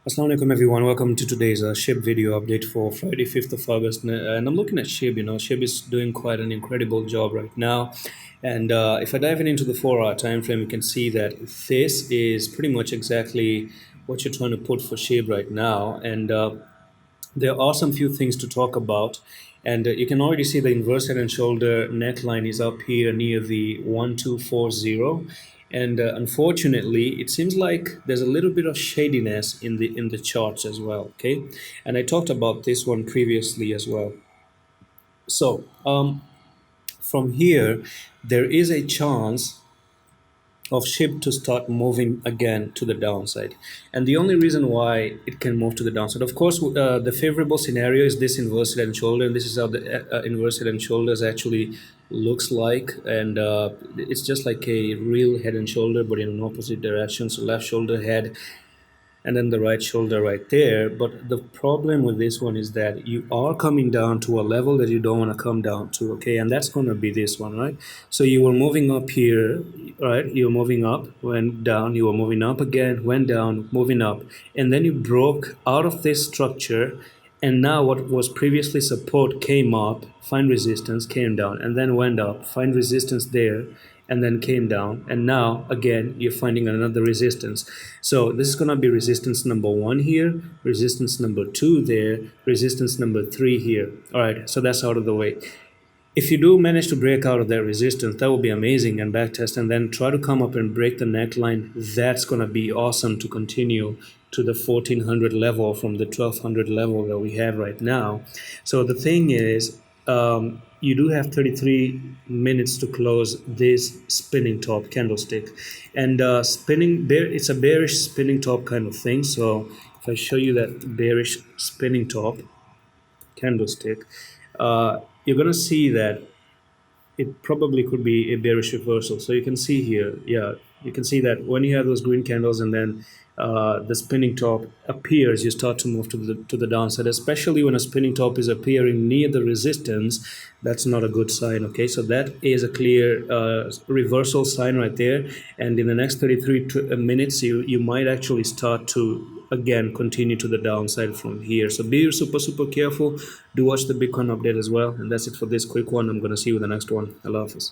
Assalamu alaikum everyone, welcome to today's SHIB video update for Friday 5th of August. And I'm looking at SHIB, SHIB is doing quite an incredible job right now. And if I dive into the 4-hour time frame, you can see that this is pretty much exactly what you're trying to put for SHIB right now. And there are some few things to talk about. And you can already see the inverse head and shoulder neckline is up here near the 1240. And unfortunately, it seems like there's a little bit of shadiness in the charts as well. Okay, and I talked about this one previously as well. So from here, there is a chance of SHIB to start moving again to the downside. And the only reason why it can move to the downside, of course, the favorable scenario is this inverse head and shoulder, and this is how the inverse head and shoulders actually looks like. And it's just like a real head and shoulder, but in an opposite direction. So left shoulder head, and then the right shoulder right there. But the problem with this one is that you are coming down to a level that you don't want to come down to, okay? And that's going to be this one, right? So you were moving up here, right? You were moving up, went down, you were moving up again, went down, moving up. And then you broke out of this structure, and now what was previously support came up, find resistance, came down, and then went up, find resistance there, and then came down, and now again you're finding another resistance. So this is going to be resistance number 1 here, resistance number 2 there, resistance number 3 here. All right, so that's out of the way. If you do manage to break out of that resistance, that would be amazing, and backtest, and then try to come up and break the neckline. That's going to be awesome to continue to the 1400 level from the 1200 level that we have right now. So the thing is, you do have 33 minutes to close this spinning top candlestick, and it's a bearish spinning top kind of thing. So if I show you that bearish spinning top candlestick, you're gonna see that it probably could be a bearish reversal. So you can see here, yeah, you can see that when you have those green candles and then the spinning top appears, you start to move to the downside, especially when a spinning top is appearing near the resistance. That's not a good sign, okay? So that is a clear reversal sign right there. And in the next 33 minutes, you might actually start to again continue to the downside from here. So be super careful. Do watch the Bitcoin update as well. And that's it for this quick one. I'm going to see you in the next one. Allah Hafiz.